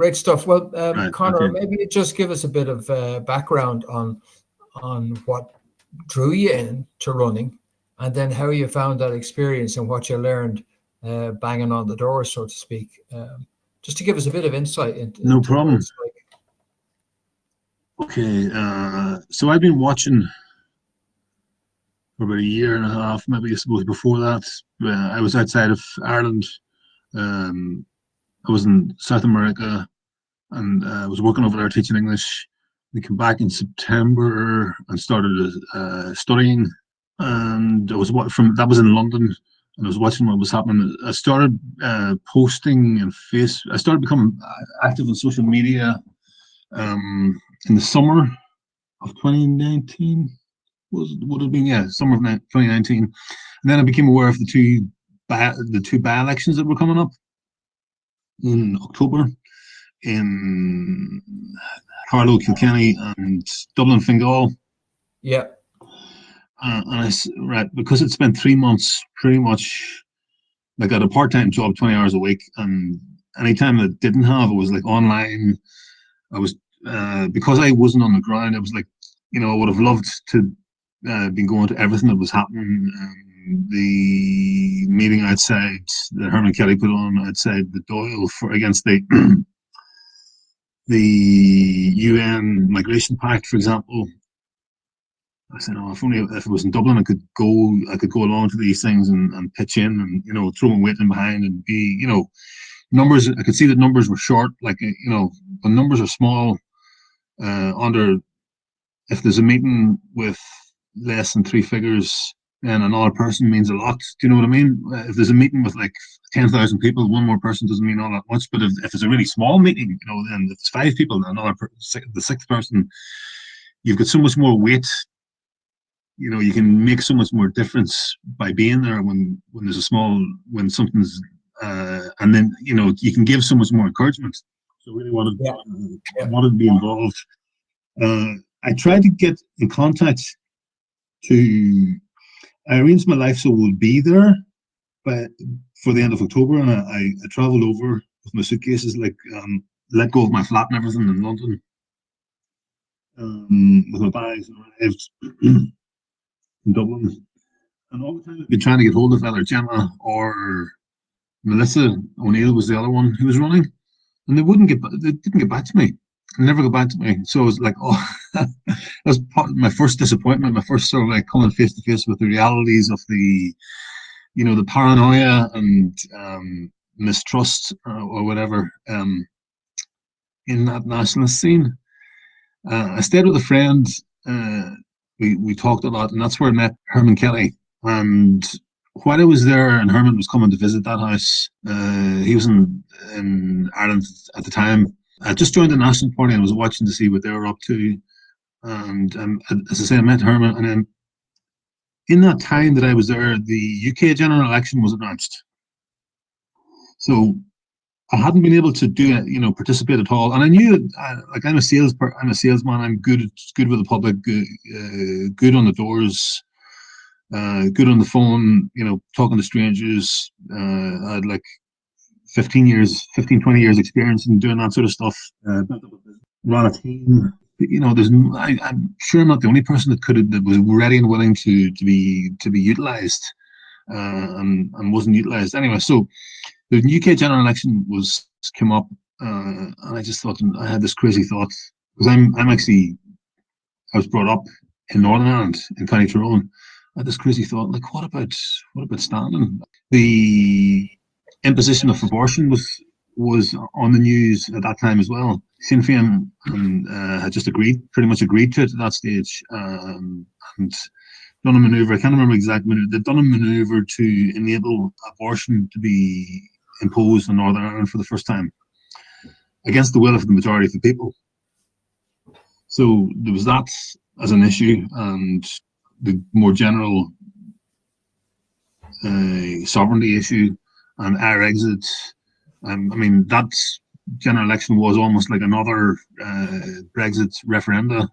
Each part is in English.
Great stuff. Well, Right. Conor, Okay. maybe just give us a bit of background on what drew you into running, and then how you found that experience and what you learned banging on the door, so to speak. Just to give us a bit of insight No into what problem. it's like. Okay. So I've been watching for about a year and a half, maybe I suppose before that. I was outside of Ireland. Um, I was in South America and I was working over there teaching English. We came back in September and started studying. And I was from that was in London, and I was watching what was happening. I started posting and I started becoming active on social media in the summer of 2019. Would have been, yeah, summer of 2019, and then I became aware of the two by-elections that were coming up in October in Carlow, Kilkenny, and Dublin, Fingal. Yeah. Right, because it spent 3 months pretty much like at a part-time job, 20 hours a week, and anytime I didn't have, it was like online. I was because I wasn't on the ground. I was like, I would have loved to been going to everything that was happening. The meeting outside that Herman Kelly put on outside the Doyle against the the UN Migration Pact, for example. I said, oh, if it was in Dublin, I could go along to these things and pitch in and throw my weight in behind and be numbers. I could see that numbers were short. Like when numbers are small, under if there's a meeting with less than three figures, then another person means a lot. Do you know what I mean? If there's a meeting with like 10,000 people, one more person doesn't mean all that much. But if it's a really small meeting, then if it's five people, the sixth person, you've got so much more weight. You can make so much more difference by being there when there's when something's and then you can give so much more encouragement. So I really wanted to be involved. I tried to get in contact I arranged my life so we'll be there for the end of October, and I travelled over with my suitcases, like let go of my flat and everything in London, with my bags, and arrived in Dublin. And all the time I've been trying to get hold of either Gemma or Melissa O'Neill was the other one who was running, and they didn't get back to me. They never got back to me. So I was like, oh, that was my first disappointment, my first sort of like coming face to face with the realities of the paranoia and mistrust or whatever in that nationalist scene. I stayed with a friend. We talked a lot, and that's where I met Herman Kelly. And while I was there, and Herman was coming to visit that house, he was in Ireland at the time. I just joined the National Party and was watching to see what they were up to. And as I say, I met Herman, and then in that time that I was there, the UK general election was announced. So I hadn't been able to participate at all. And I knew that, I'm a salesman. I'm good with the public, good on the doors, good on the phone, talking to strangers. I had like 20 years experience in doing that sort of stuff. Ran a team. I'm sure I'm not the only person that was ready and willing to be utilised, and wasn't utilised anyway. So the UK general election came up, and I just thought, I had this crazy thought, because I was brought up in Northern Ireland in County Tyrone. I had this crazy thought, like, what about standing? The imposition of abortion was on the news at that time as well. Sinn Féin had just pretty much agreed to it at that stage, and done a manoeuvre. I can't remember exact manoeuvre. They've done a manoeuvre to enable abortion to be imposed in Northern Ireland for the first time, against the will of the majority of the people. So there was that as an issue, and the more general sovereignty issue and our exit. That general election was almost like another Brexit referendum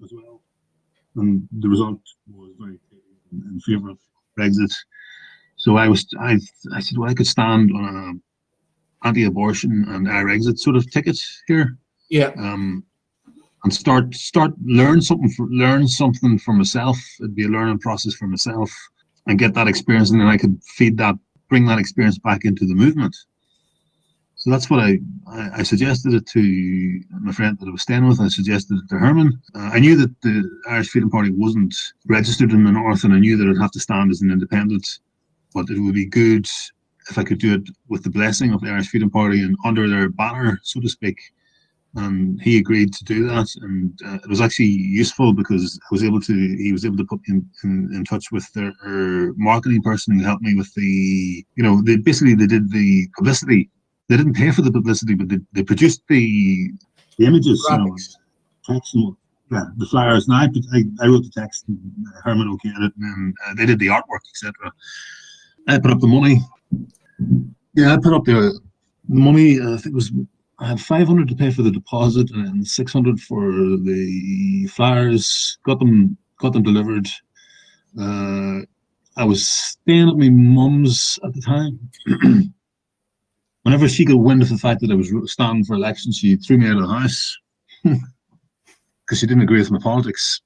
as well, and the result was very clear in favour of Brexit. So I said, well, I could stand on anti-abortion and our exit sort of ticket here. Yeah. And start learn something for myself. It'd be a learning process for myself, and get that experience, and then I could bring that experience back into the movement. So that's what I suggested it to my friend that I was staying with. I suggested it to Herman. I knew that the Irish Freedom Party wasn't registered in the North, and I knew that I'd have to stand as an independent, but it would be good if I could do it with the blessing of the Irish Freedom Party and under their banner, so to speak. And he agreed to do that, and it was actually useful because he was able to put me in touch with their marketing person who helped me with they did the publicity. They didn't pay for the publicity, but they produced the images, Graphics. Text, the flyers. And I wrote the text, and Herman okayed it, and they did the artwork, etc. I put up the money. Yeah, I put up the money. I think it was. I had 500 to pay for the deposit and 600 for the flyers. Got them delivered. I was staying at my mum's at the time. Whenever she got wind of the fact that I was standing for election, she threw me out of the house because she didn't agree with my politics.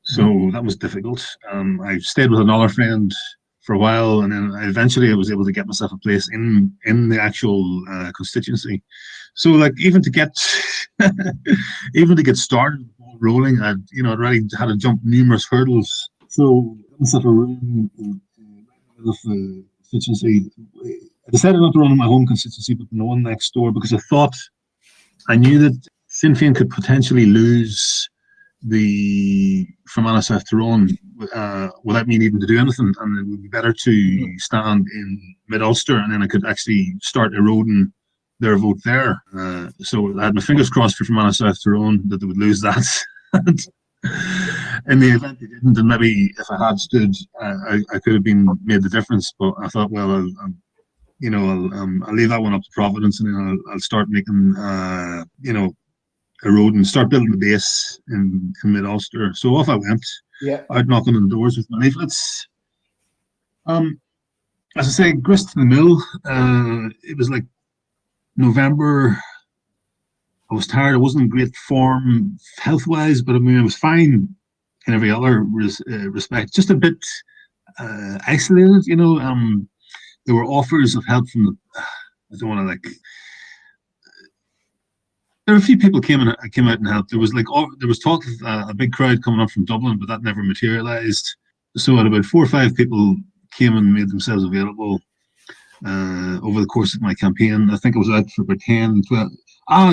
So that was difficult. I stayed with another friend for a while, and then eventually I was able to get myself a place in the actual constituency. So, like, even to get started rolling, I'd already had to jump numerous hurdles. So, got myself a room in the constituency. I decided not to run in my home constituency, but in the one next door, because I knew that Sinn Féin could potentially lose the Fermanagh South Tyrone without me needing to do anything, and it would be better to stand in mid-Ulster, and then I could actually start eroding their vote there. So I had my fingers crossed for Fermanagh South Tyrone that they would lose that. In the event they didn't, and maybe if I had stood, I could have made the difference. But I thought, well, I'll leave that one up to Providence, and then I'll start making, erode and start building the base in mid-Ulster. So off I went, out knocking on the doors with my leaflets. As I say, grist to the mill. It was like November. I was tired. I wasn't in great form health-wise, but I mean, I was fine in every other respect. Just a bit isolated, There were offers of help from I don't want to there were a few people came out and helped. There was talk of a big crowd coming up from Dublin, but that never materialised. So about 4 or 5 people came and made themselves available over the course of my campaign. I think I was out for about 10, 12.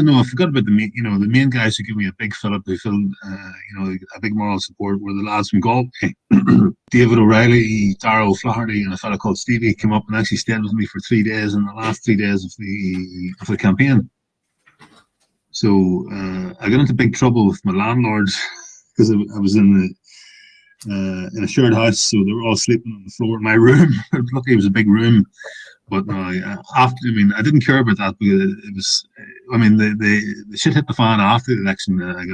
No, I forgot about the main guys who gave me a big fillip, who filled a big moral support, were the lads from Galway. David O'Reilly, Darragh O'Flaherty, and a fellow called Stevie came up and actually stayed with me for 3 days in the last 3 days of the campaign. So I got into big trouble with my landlord because I was in a shared house, so they were all sleeping on the floor in my room. Luckily, it was a big room, but no, I didn't care about that because it was. The shit hit the fan after the election. I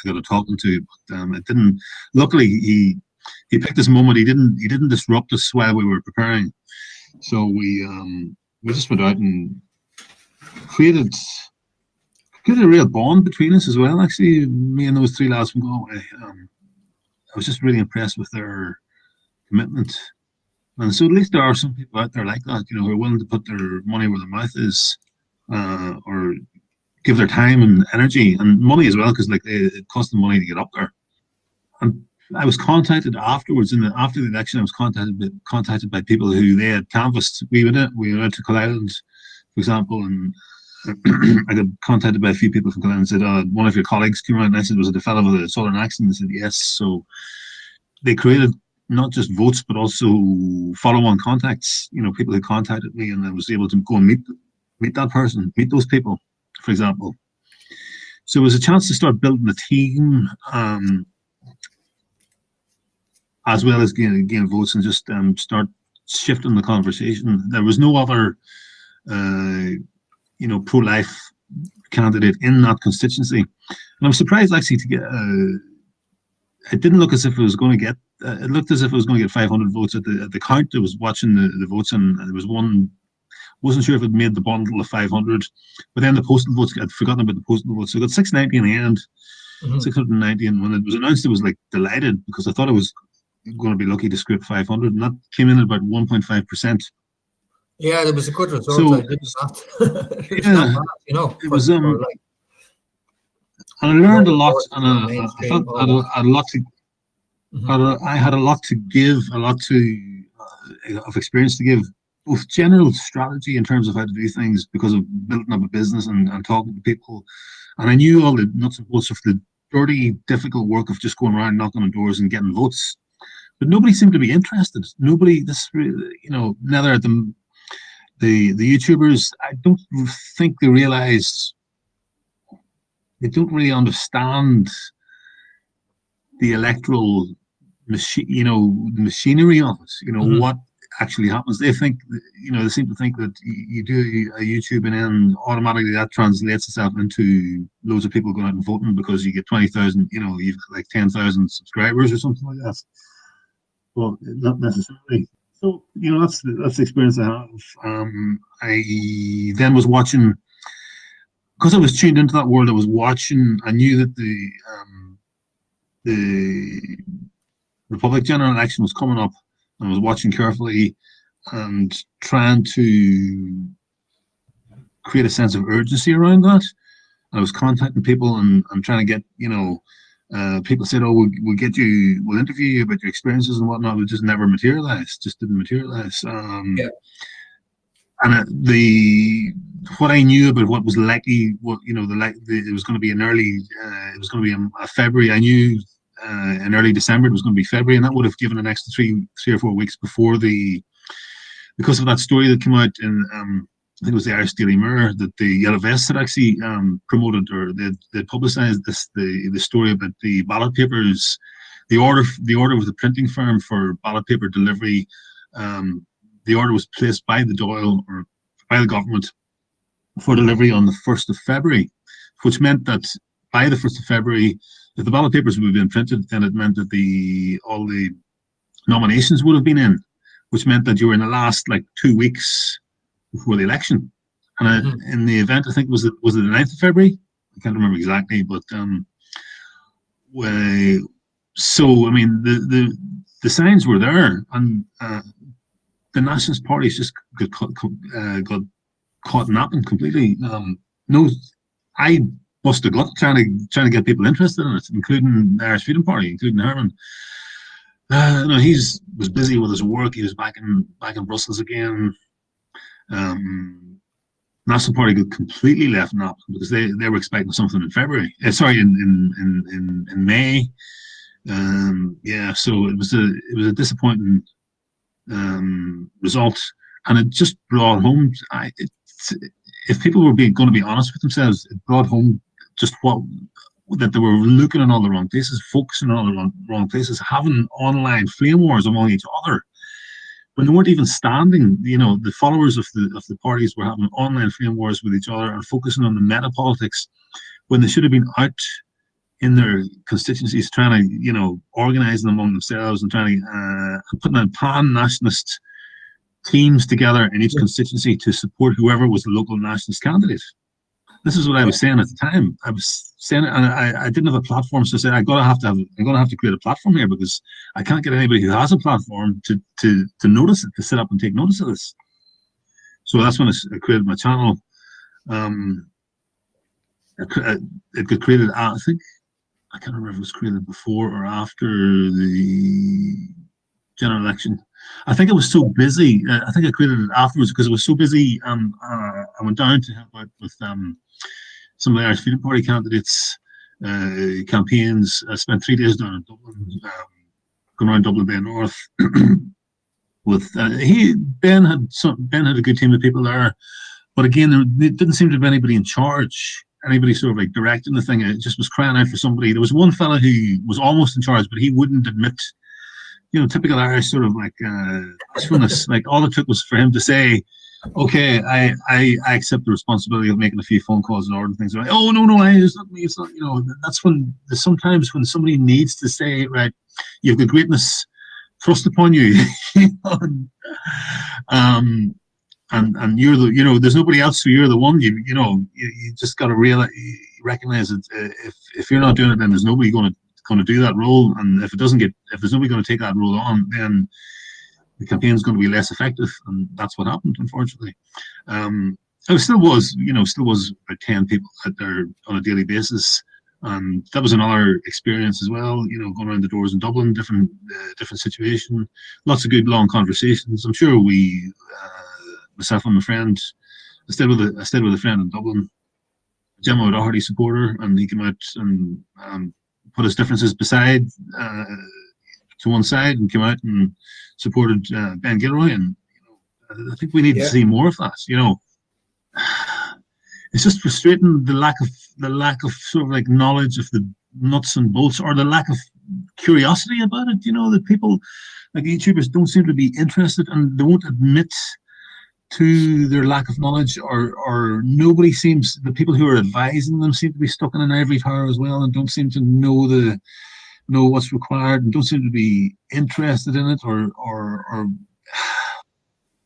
got a talking to, but it didn't. Luckily, he picked this moment. He didn't disrupt us while we were preparing. So we just went out and created a real bond between us as well. Actually, me and those 3 lads from Galway. I was just really impressed with their commitment. And so at least there are some people out there like that, who are willing to put their money where their mouth is, or give their time and energy and money as well, because it cost them money to get up there. And I was contacted afterwards, after the election. I was contacted by people who they had canvassed. We went out to Culloden, for example, and I got contacted by a few people from Culloden and said, one of your colleagues came around, and I said, was it a fellow with a southern accent? They said yes. So they created not just votes, but also follow-on contacts, people who contacted me, and I was able to go and meet that person, meet those people, for example. So it was a chance to start building a team, as well as gain votes, and just start shifting the conversation. There was no other pro-life candidate in that constituency, and I'm surprised actually to get. It didn't look as if it was going to get. It looked as if it was going to get 500 votes at the count. I was watching the votes, and there was one Wasn't sure if it made the bundle of 500, but then the postal votes, I'd forgotten about the postal votes. So I got 690 in the end, 690. And when it was announced, I was like delighted because I thought I was going to be lucky to scrape 500, and that came in at about 1.5%. Yeah, it was a good result. So I did that. It was not yeah, bad, you know, it was for like and I learned a lower lot, forces and and I felt mainstream, all that. I had a lot to Mhm. I had a lot to give, a lot to of experience to give, both general strategy in terms of how to do things because of building up a business and talking to people, and I knew all the nuts and bolts of the dirty, difficult work of just going around knocking on doors and getting votes. But nobody seemed to be interested. Nobody, neither the YouTubers. I don't think they realize, they don't really understand the electoral machine, the machinery of it, Mhm. what actually happens. They think, they seem to think that you do a YouTube and then automatically that translates itself into loads of people going out and voting because you get 20,000, you've got like 10,000 subscribers or something like that. Well, not necessarily. So, that's the experience I have. I then was watching, because I was tuned into that world. I was watching. I knew that the Republic general election was coming up, and I was watching carefully and trying to create a sense of urgency around that. I was contacting people and trying to get, people said, "Oh, we'll interview you about your experiences and whatnot." It just never materialized. Just didn't materialize. Yeah. And what I knew about what was likely, it was going to be it was going to be a February. I knew in early December it was going to be February, and that would have given an extra three or 4 weeks before because of that story that came out in, I think it was the Irish Daily Mirror, that the Yellow Vests had actually promoted, or they publicised the story about the ballot papers, the order with the printing firm for ballot paper delivery. The order was placed by the Dáil, or by the government, for delivery on the 1st of February, which meant that by the 1st of February, if the ballot papers would have been printed, then it meant that all the nominations would have been in, which meant that you were in the last like 2 weeks before the election. And Mhm. in the event, I think was it the 9th of February? I can't remember exactly, but so I mean the signs were there, and the Nationalist parties just got caught napping completely. No, I bust a gut trying to get people interested in it, including the Irish Freedom Party, including Herman. No, was busy with his work. He was back in Brussels again. National Party got completely left nap because they were expecting something in February. Sorry, in May. Yeah, so it was a disappointing result, and it just brought home. If people were going to be honest with themselves, it brought home just that they were looking in all the wrong places, focusing on all the wrong places, having online flame wars among each other when they weren't even standing. The followers of the parties were having online flame wars with each other and focusing on the meta politics when they should have been out in their constituencies trying to, organize them among themselves and trying to putting in pan-nationalist teams together in each Yeah. constituency to support whoever was the local nationalist candidate. This is what I Yeah. was saying at the time. I was saying, and I didn't have a platform, so I said I'm gonna have to create a platform here because I can't get anybody who has a platform to notice it, to sit up and take notice of this. So that's when I created my channel. It got created. I think I can't remember if it was created before or after the general election. I think I was so busy. I think I created it afterwards because I was so busy. I went down to help out with some of the Irish Freedom Party candidates' campaigns. I spent 3 days down in Dublin, going around Dublin Bay North. With Ben had a good team of people there, but again, there didn't seem to be anybody in charge. Anybody sort of like directing the thing. It just was crying out for somebody. There was one fella who was almost in charge, but he wouldn't admit. Typical Irish sort of like bashfulness. Like all it took was for him to say, "Okay, I accept the responsibility of making a few phone calls and ordering things." Like, oh no, it's not me. It's not. That's when sometimes when somebody needs to say, right, you've got greatness thrust upon you. um, and you're the, there's nobody else, so you're the one. You just got to recognize that if you're not doing it, then there's nobody going to do that role, and if there's nobody going to take that role on, then the campaign's going to be less effective, and that's what happened, unfortunately. It still was about 10 people out there on a daily basis, and that was another experience as well. Going around the doors in Dublin, different situation, lots of good long conversations. I'm sure myself and my friend, I stayed with a friend in Dublin, Gearóid Murphy supporter, and he came out and put his differences beside to one side and came out and supported Ben Gearóid, and I think we need to see more of that. It's just frustrating, the lack of sort of like knowledge of the nuts and bolts, or the lack of curiosity about it. That people like YouTubers don't seem to be interested, and they won't admit to their lack of knowledge, or the people who are advising them seem to be stuck in an ivory tower as well, and don't seem to know what's required, and don't seem to be interested in it, or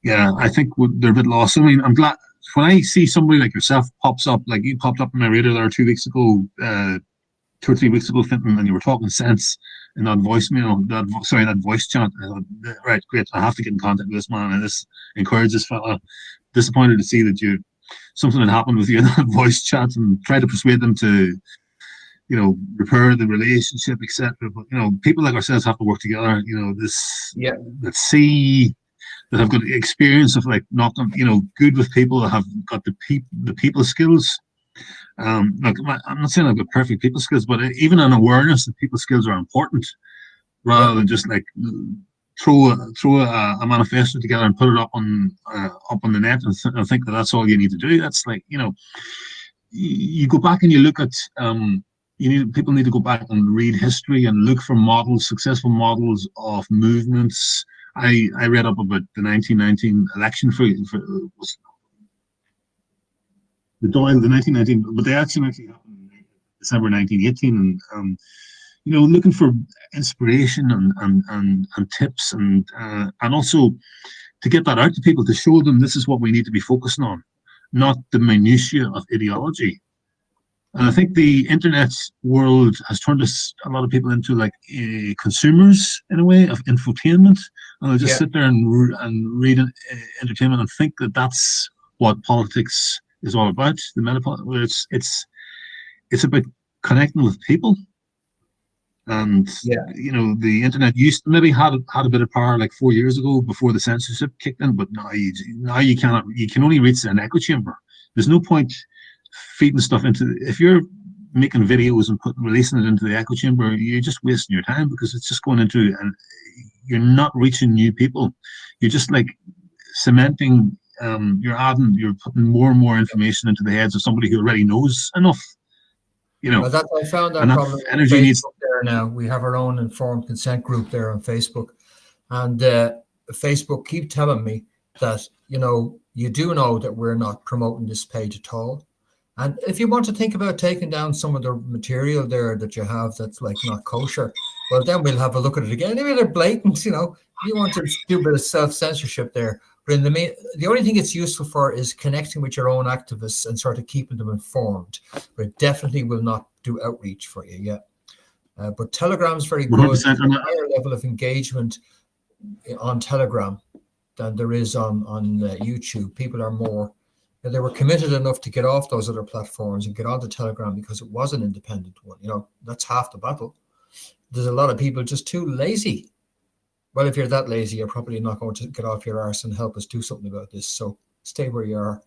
yeah, I think they're a bit lost. I mean, I'm glad when I see somebody like yourself pops up, like you popped up in my radar there 2 weeks ago, 2 or 3 weeks ago, Fintan, and you were talking sense in that voicemail, that voice chat. I thought, right, great, I have to get in contact with this man, and this encouraged this fella. Disappointed to see that something had happened with you in that voice chat, and try to persuade them to, repair the relationship, etc. But people like ourselves have to work together. That have got experience of like good with people, that have got the people skills. Look, I'm not saying I've got perfect people skills, but even an awareness that people skills are important, rather than just like throw a manifesto together and put it up on the net and think that that's all you need to do. That's like, you go back and you look at people need to go back and read history and look for successful models of movements. I read up about the 1919 election for the 1919, but the election actually happened in December 1918, and looking for inspiration and tips, and also to get that out to people, to show them this is what we need to be focusing on, not the minutiae of ideology. And I think the internet world has turned a lot of people into like consumers in a way of infotainment, and they'll just sit there and read entertainment and think that that's what politics is all about. It's about connecting with people, and the internet maybe had a bit of power like 4 years ago before the censorship kicked in, but now you can only reach an echo chamber. There's no point feeding stuff if you're making videos and releasing it into the echo chamber, you're just wasting your time, because it's just going into, and you're not reaching new people. You're just like cementing, you're putting more and more information into the heads of somebody who already knows enough. Well, I found that problem. Energy needs there now. We have our own informed consent group there on Facebook, and Facebook keep telling me that you do know that we're not promoting this page at all. And if you want to think about taking down some of the material there that you have that's like not kosher, well, then we'll have a look at it again. Maybe they're blatant, you want to do a bit of self-censorship there. But the only thing it's useful for is connecting with your own activists and sort of keeping them informed. But it definitely will not do outreach for you yet. But Telegram's very good. There's a higher level of engagement on Telegram than there is on YouTube. People are more... They were committed enough to get off those other platforms and get onto Telegram because it was an independent one. That's half the battle. There's a lot of people just too lazy. Well, if you're that lazy, you're probably not going to get off your arse and help us do something about this. So stay where you are,